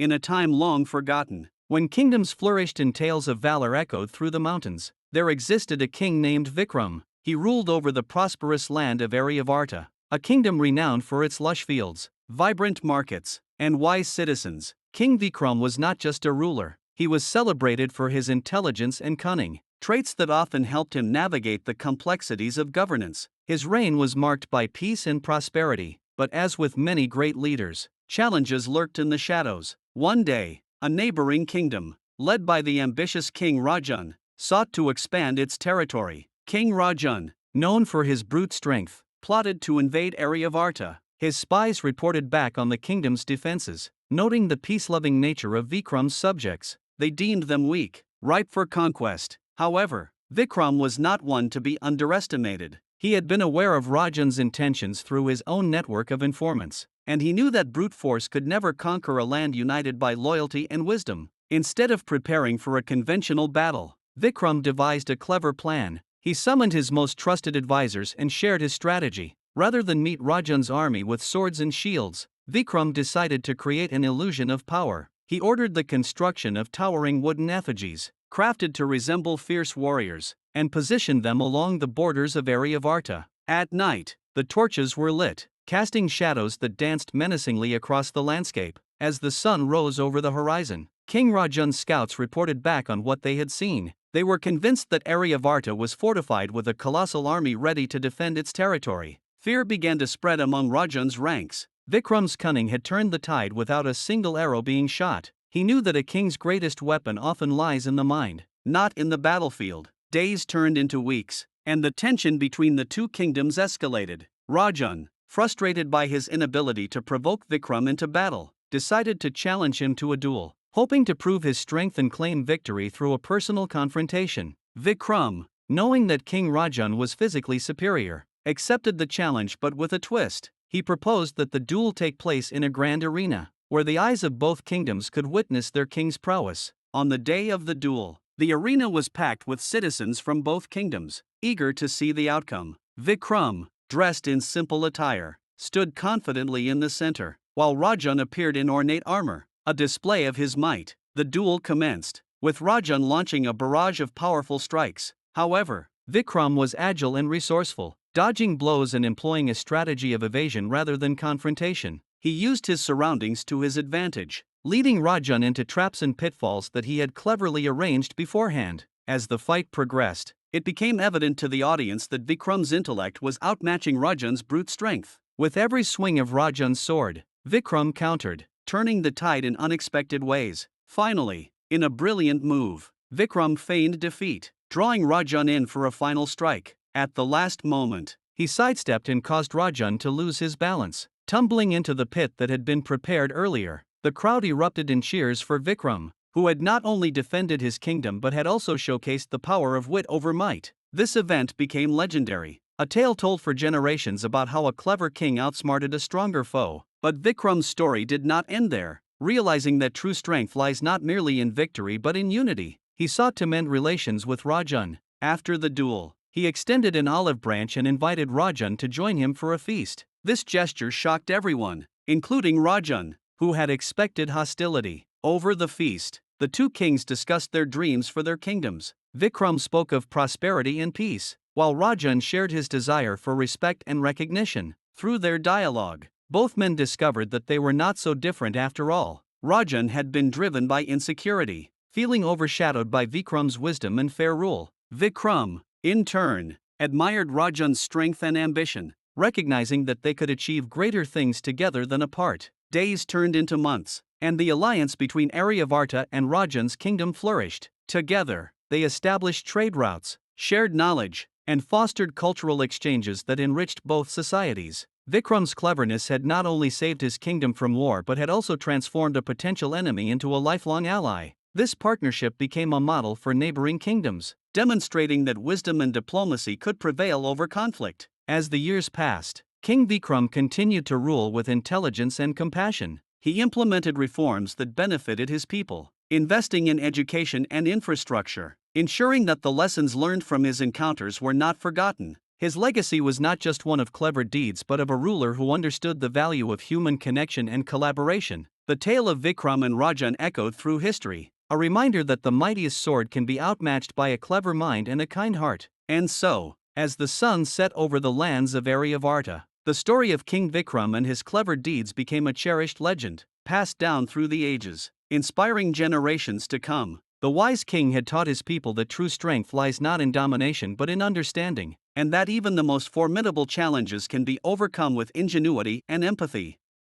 in a time long forgotten. When kingdoms flourished and tales of valor echoed through the mountains, there existed a king named Vikram. He ruled over the prosperous land of Aryavarta, a kingdom renowned for its lush fields, vibrant markets, and wise citizens. King Vikram was not just a ruler, he was celebrated for his intelligence and cunning, traits that often helped him navigate the complexities of governance. His reign was marked by peace and prosperity, but as with many great leaders, challenges lurked in the shadows. One day, a neighboring kingdom, led by the ambitious King Rajan, sought to expand its territory. King Rajan, known for his brute strength, plotted to invade Aryavarta. His spies reported back on the kingdom's defenses, noting the peace-loving nature of Vikram's subjects. They deemed them weak, ripe for conquest. However, Vikram was not one to be underestimated. He had been aware of Rajan's intentions through his own network of informants, and he knew that brute force could never conquer a land united by loyalty and wisdom. Instead of preparing for a conventional battle, Vikram devised a clever plan. He summoned his most trusted advisors and shared his strategy. Rather than meet Rajan's army with swords and shields, Vikram decided to create an illusion of power. He ordered the construction of towering wooden effigies, crafted to resemble fierce warriors, and positioned them along the borders of Aryavarta. At night, the torches were lit, casting shadows that danced menacingly across the landscape. As the sun rose over the horizon, King Rajan's scouts reported back on what they had seen. They were convinced that Aryavarta was fortified with a colossal army ready to defend its territory. Fear began to spread among Rajan's ranks. Vikram's cunning had turned the tide without a single arrow being shot. He knew that a king's greatest weapon often lies in the mind, not in the battlefield. Days turned into weeks, and the tension between the two kingdoms escalated. Rajan, frustrated by his inability to provoke Vikram into battle, decided to challenge him to a duel, hoping to prove his strength and claim victory through a personal confrontation. Vikram, knowing that King Rajan was physically superior, accepted the challenge, but with a twist. He proposed that the duel take place in a grand arena, where the eyes of both kingdoms could witness their king's prowess. On the day of the duel, the arena was packed with citizens from both kingdoms, eager to see the outcome. Vikram, dressed in simple attire, stood confidently in the center, while Rajan appeared in ornate armor, a display of his might. The duel commenced, with Rajan launching a barrage of powerful strikes. However, Vikram was agile and resourceful, dodging blows and employing a strategy of evasion rather than confrontation. He used his surroundings to his advantage, leading Rajan into traps and pitfalls that he had cleverly arranged beforehand. As the fight progressed, it became evident to the audience that Vikram's intellect was outmatching Rajan's brute strength. With every swing of Rajan's sword, Vikram countered, turning the tide in unexpected ways. Finally, in a brilliant move, Vikram feigned defeat, drawing Rajan in for a final strike. At the last moment, he sidestepped and caused Rajan to lose his balance, tumbling into the pit that had been prepared earlier. The crowd erupted in cheers for Vikram, who had not only defended his kingdom but had also showcased the power of wit over might. This event became legendary, a tale told for generations about how a clever king outsmarted a stronger foe. But Vikram's story did not end there. Realizing that true strength lies not merely in victory but in unity, he sought to mend relations with Rajan. After the duel, he extended an olive branch and invited Rajan to join him for a feast. This gesture shocked everyone, including Rajan, who had expected hostility. Over the feast, the two kings discussed their dreams for their kingdoms. Vikram spoke of prosperity and peace, while Rajan shared his desire for respect and recognition. Through their dialogue, both men discovered that they were not so different after all. Rajan had been driven by insecurity, feeling overshadowed by Vikram's wisdom and fair rule. Vikram, in turn, admired Rajan's strength and ambition, recognizing that they could achieve greater things together than apart. Days turned into months, and the alliance between Aryavarta and Rajan's kingdom flourished. Together, they established trade routes, shared knowledge, and fostered cultural exchanges that enriched both societies. Vikram's cleverness had not only saved his kingdom from war but had also transformed a potential enemy into a lifelong ally. This partnership became a model for neighboring kingdoms, demonstrating that wisdom and diplomacy could prevail over conflict. As the years passed, King Vikram continued to rule with intelligence and compassion. He implemented reforms that benefited his people, investing in education and infrastructure, ensuring that the lessons learned from his encounters were not forgotten. His legacy was not just one of clever deeds but of a ruler who understood the value of human connection and collaboration. The tale of Vikram and Rajan echoed through history, a reminder that the mightiest sword can be outmatched by a clever mind and a kind heart. And so, as the sun set over the lands of Aryavarta, the story of King Vikram and his clever deeds became a cherished legend, passed down through the ages, inspiring generations to come. The wise king had taught his people that true strength lies not in domination but in understanding, and that even the most formidable challenges can be overcome with ingenuity and empathy.